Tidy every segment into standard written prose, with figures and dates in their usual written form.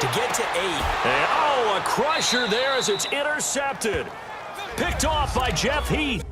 to get to 8. And, oh, a crusher there as it's intercepted. Picked off by Jeff Heath.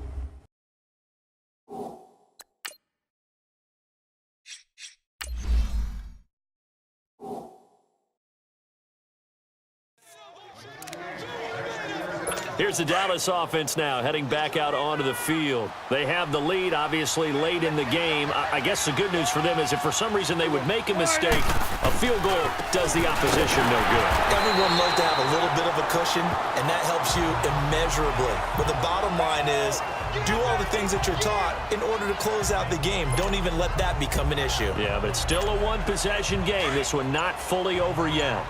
Here's the Dallas offense now, heading back out onto the field. They have the lead, obviously, late in the game. I guess the good news for them is if for some reason they would make a mistake, a field goal does the opposition no good. Everyone loves to have a little bit of a cushion, and that helps you immeasurably. But the bottom line is, do all the things that you're taught in order to close out the game. Don't even let that become an issue. Yeah, but it's still a one-possession game. This one not fully over yet.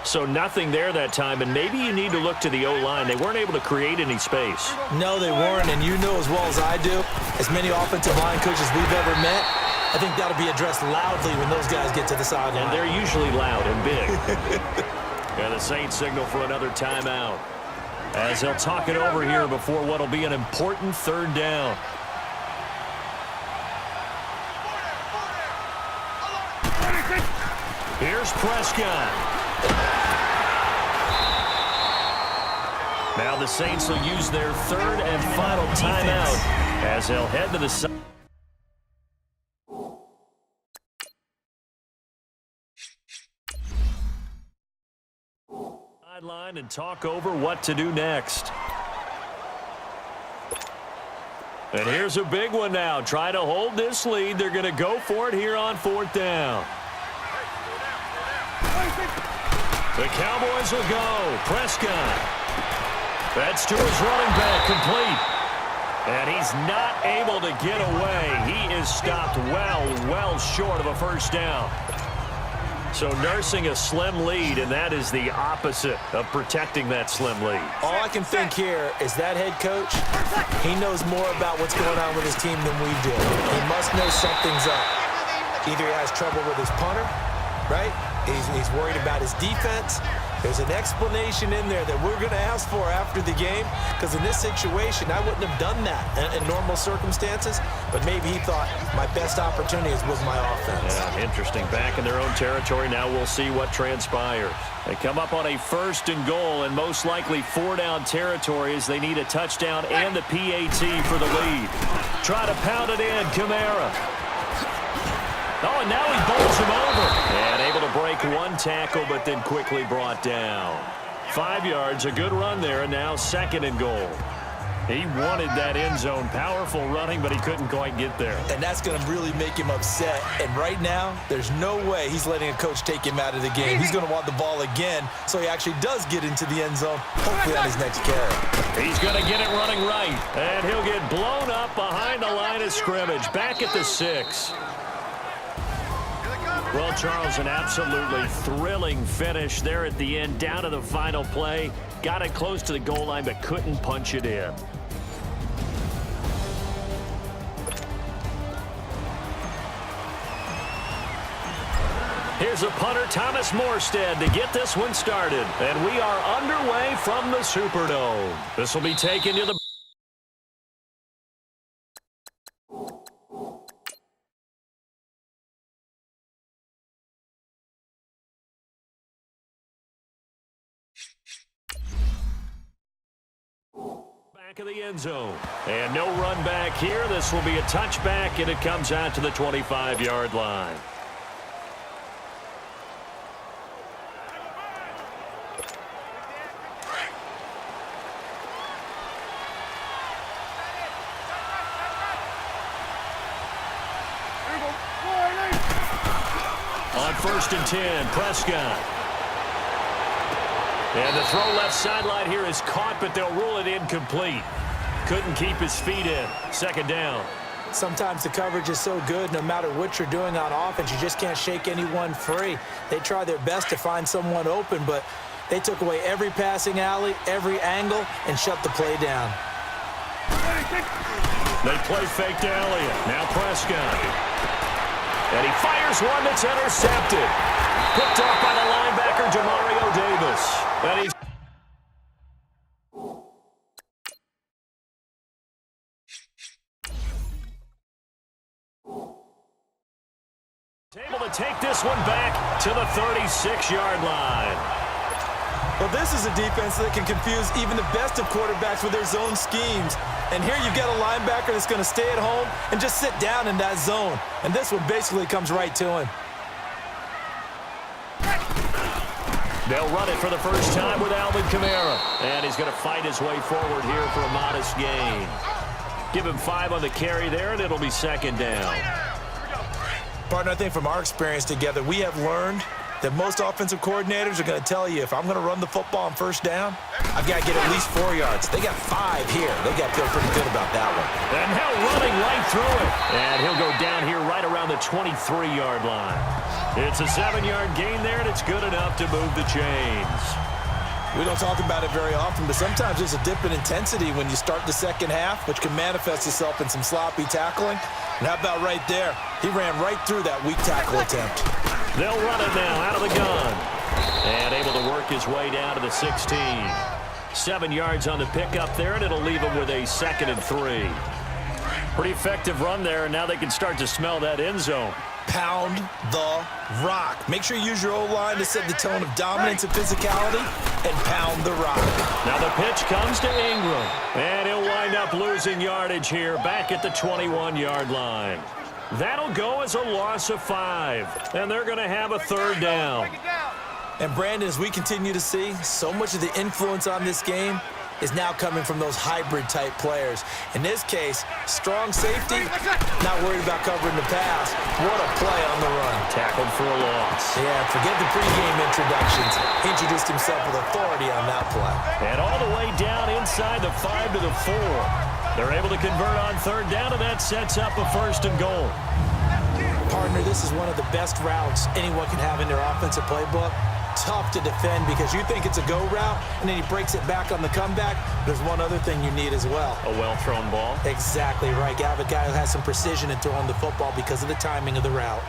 So nothing there that time, and maybe you need to look to the O-line. They weren't able to create any space. No, they weren't, and you know as well as I do, as many offensive line coaches we've ever met, I think that'll be addressed loudly when those guys get to the sideline. And they're usually loud and big. And the Saints signal for another timeout, as they'll talk it over here before what'll be an important third down. Here's Prescott. Now the Saints will use their third and final timeout as they'll head to the sideline and talk over what to do next. And here's a big one now. Try to hold this lead. They're going to go for it here on fourth down. The Cowboys will go. Prescott. That's to his running back, complete. And he's not able to get away. He is stopped well short of a first down. So nursing a slim lead, and that is the opposite of protecting that slim lead. All I can think here is that head coach, he knows more about what's going on with his team than we do. He must know something's up. Either he has trouble with his punter, right? He's worried about his defense. There's an explanation in there that we're going to ask for after the game, because in this situation, I wouldn't have done that in normal circumstances, but maybe he thought my best opportunity is with my offense. Yeah, interesting. Back in their own territory. Now we'll see what transpires. They come up on a 1st and goal, and most likely 4-down territory as they need a touchdown and the PAT for the lead. Try to pound it in, Kamara. Oh, and now he bowls him over. And able to break one tackle, but then quickly brought down. 5 yards, a good run there, and now 2nd and goal. He wanted that end zone. Powerful running, but he couldn't quite get there. And that's going to really make him upset. And right now, there's no way he's letting a coach take him out of the game. He's going to want the ball again, so he actually does get into the end zone, hopefully on his next carry. He's going to get it running right, and he'll get blown up behind the line of scrimmage. Back at the 6. Well, Charles, an absolutely thrilling finish there at the end, down to the final play. Got it close to the goal line, but couldn't punch it in. Here's a punter, Thomas Morstead, to get this one started. And we are underway from the Superdome. This will be taken to the back of the end zone. And no run back here. This will be a touchback, and it comes out to the 25-yard line. On 1st and 10, Prescott. And the throw left sideline here is caught, but they'll rule it incomplete. Couldn't keep his feet in. 2nd down. Sometimes the coverage is so good, no matter what you're doing on offense, you just can't shake anyone free. They try their best to find someone open, but they took away every passing alley, every angle, and shut the play down. They play fake to Elliott. Now Prescott. And he fires one that's intercepted. Picked off by the linebacker, Demario Davis. And he's able to take this one back to the 36. 6-yard line. Well, this is a defense that can confuse even the best of quarterbacks with their zone schemes. And here you've got a linebacker that's going to stay at home and just sit down in that zone. And this one basically comes right to him. They'll run it for the first time with Alvin Kamara. And he's going to fight his way forward here for a modest gain. Give him 5 on the carry there, and it'll be 2nd down. Partner, I think from our experience together, we have learned that most offensive coordinators are going to tell you, if I'm going to run the football on first down, I've got to get at least 4 yards. They got 5 here. They got to feel pretty good about that one. And now running right through it. And he'll go down here right around the 23-yard line. It's a 7-yard gain there, and it's good enough to move the chains. We don't talk about it very often, but sometimes there's a dip in intensity when you start the second half, which can manifest itself in some sloppy tackling. And how about right there? He ran right through that weak tackle attempt. They'll run it now out of the gun. And able to work his way down to the 16. 7 yards on the pickup there, and it'll leave him with a 2nd and 3. Pretty effective run there, and now they can start to smell that end zone. Pound the rock. Make sure you use your O-line to set the tone of dominance and physicality, and pound the rock. Now the pitch comes to Ingram, and he'll wind up losing yardage here back at the 21-yard line. That'll go as a loss of 5, and they're going to have a 3rd down. And Brandon, as we continue to see, so much of the influence on this game is now coming from those hybrid-type players. In this case, strong safety, not worried about covering the pass. What a play on the run. Tackled for a loss. Yeah, forget the pregame introductions. He introduced himself with authority on that play. And all the way down inside the 5 to the 4. They're able to convert on 3rd down, and that sets up a 1st and goal. Partner, this is one of the best routes anyone can have in their offensive playbook. Tough to defend because you think it's a go route, and then he breaks it back on the comeback. There's one other thing you need as well. A well-thrown ball. Exactly right. You have a guy who has some precision in throwing the football because of the timing of the route.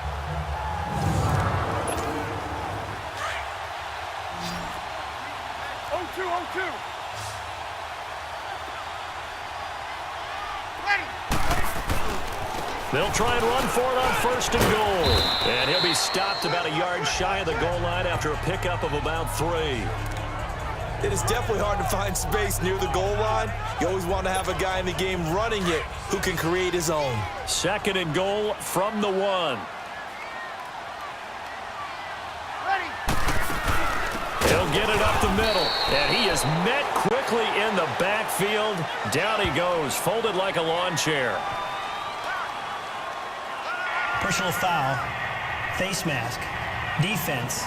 They'll try and run for it on 1st and goal. And he'll be stopped about a yard shy of the goal line after a pickup of about 3. It is definitely hard to find space near the goal line. You always want to have a guy in the game running it who can create his own. 2nd and goal from the 1. He'll get it up the middle. And he is met quickly in the backfield. Down he goes, folded like a lawn chair. Personal foul, face mask, defense.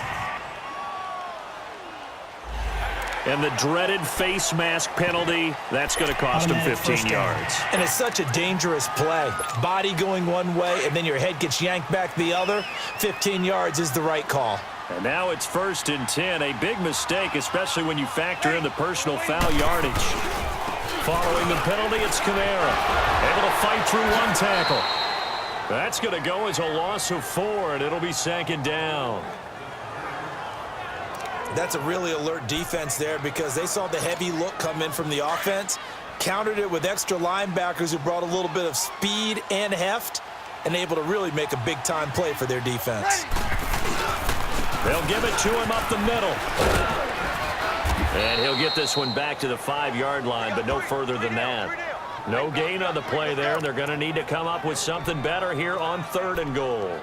And the dreaded face mask penalty, that's going to cost him 15 yards. And it's such a dangerous play. Body going one way, and then your head gets yanked back the other. 15 yards is the right call. And now it's 1st and 10. A big mistake, especially when you factor in the personal foul yardage. Following the penalty, it's Kamara. Able to fight through one tackle. That's going to go as a loss of 4, and it'll be 2nd down. That's a really alert defense there because they saw the heavy look come in from the offense, countered it with extra linebackers who brought a little bit of speed and heft, and able to really make a big-time play for their defense. They'll give it to him up the middle. And he'll get this one back to the 5-yard line, but no further than that. No gain on the play there. They're going to need to come up with something better here on 3rd and goal.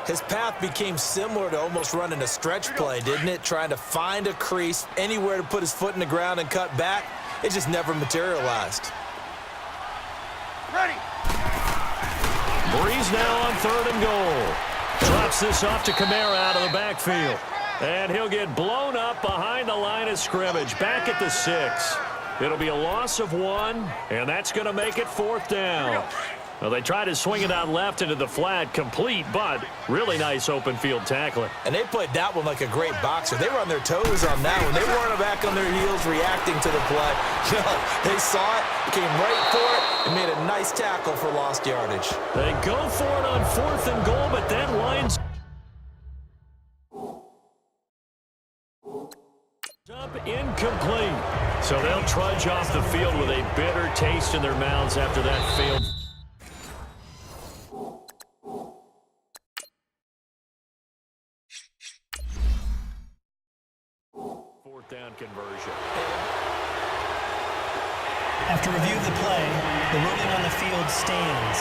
His path became similar to almost running a stretch play, didn't it? Trying to find a crease, anywhere to put his foot in the ground and cut back. It just never materialized. Breeze now on 3rd and goal. Drops this off to Kamara out of the backfield. And he'll get blown up behind the line of scrimmage, back at the 6. It'll be a loss of 1, and that's going to make it 4th down. Well, they try to swing it out left into the flat, complete, but really nice open field tackling. And they played that one like a great boxer. They were on their toes on that one. They weren't back on their heels reacting to the play. No, they saw it, came right for it, and made a nice tackle for lost yardage. They go for it on 4th and goal, but that winds up incomplete. So they'll trudge off the field with a bitter taste in their mouths after that failed. down conversion. After review of the play, the ruling on the field stands.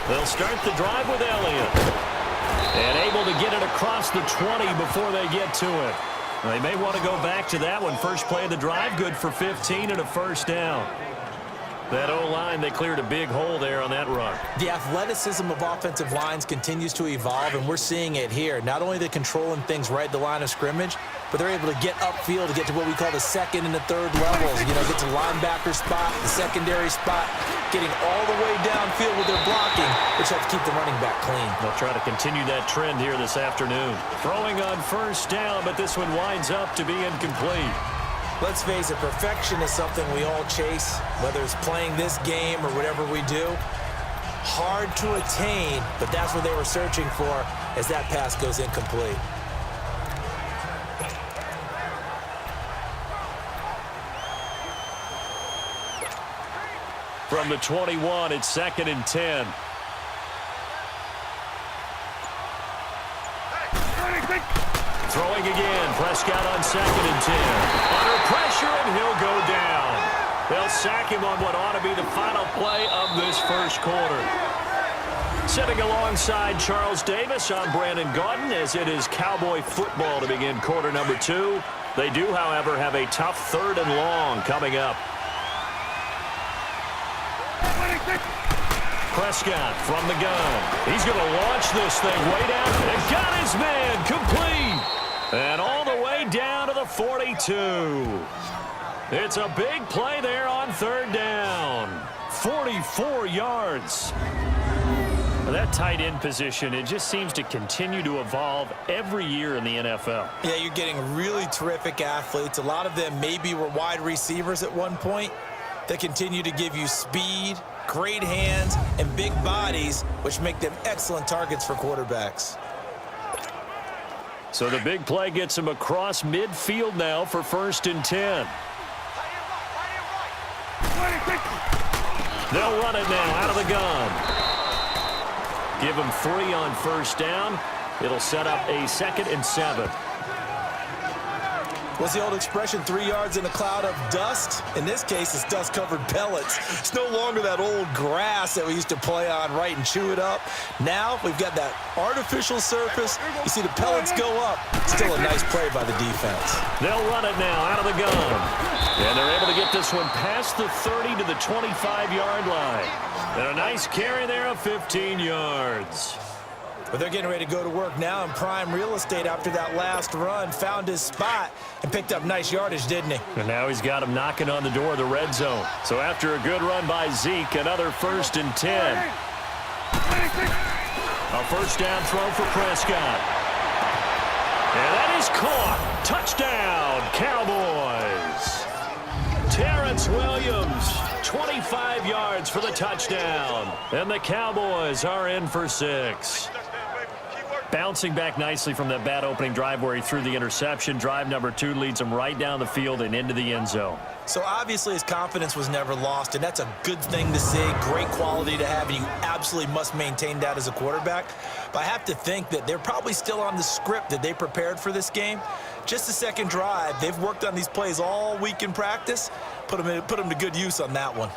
They'll start the drive with Elliott. And able to get it across the 20 before they get to it. They may want to go back to that one. First play of the drive, good for 15 and a first down. That O-line, they cleared a big hole there on that run. The athleticism of offensive lines continues to evolve, and we're seeing it here. Not only they're controlling things right at the line of scrimmage, but they're able to get upfield to get to what we call the second and the third levels. You know, get to the linebacker spot, the secondary spot, getting all the way downfield with their blocking, which helps keep the running back clean. They'll try to continue that trend here this afternoon. Throwing on first down, but this one winds up to be incomplete. Let's face it, perfection is something we all chase, whether it's playing this game or whatever we do. Hard to attain, but that's what they were searching for as that pass goes incomplete. From the 21, it's 2nd and 10. Throwing again. Prescott on 2nd and 10. Under pressure, and he'll go down. They'll sack him on what ought to be the final play of this first quarter. Sitting alongside Charles Davis, I'm Brandon Gaudin, as it is Cowboy football to begin quarter number 2. They do, however, have a tough 3rd and long coming up. Prescott from the gun. He's going to launch this thing way down and got his man complete. And all the way down to the 42. It's a big play there on 3rd down. 44 yards. That tight end position, it just seems to continue to evolve every year in the NFL. Yeah, you're getting really terrific athletes. A lot of them maybe were wide receivers at one point that continue to give you speed, great hands, and big bodies, which make them excellent targets for quarterbacks. So the big play gets him across midfield now for 1st and 10. They'll run it now out of the gun. Give him 3 on first down. It'll set up a 2nd and 7. What's the old expression, 3 yards in a cloud of dust? In this case, it's dust-covered pellets. It's no longer that old grass that we used to play on, right, and chew it up. Now we've got that artificial surface. You see the pellets go up. Still a nice play by the defense. They'll run it now out of the gun. And they're able to get this one past the 30 to the 25-yard line. And a nice carry there of 15 yards. But they're getting ready to go to work now in prime real estate after that last run. Found his spot and picked up nice yardage, didn't he? And now he's got him knocking on the door of the red zone. So after a good run by Zeke, another 1st and 10. A first down throw for Prescott. And that is caught. Touchdown, Cowboys. Terrence Williams, 25 yards for the touchdown. And the Cowboys are in for 6. Bouncing back nicely from that bad opening drive where he threw the interception. Drive number 2 leads him right down the field and into the end zone. So obviously his confidence was never lost, and that's a good thing to see. Great quality to have, and you absolutely must maintain that as a quarterback. But I have to think that they're probably still on the script that they prepared for this game. Just the second drive. They've worked on these plays all week in practice. Put them to good use on that one.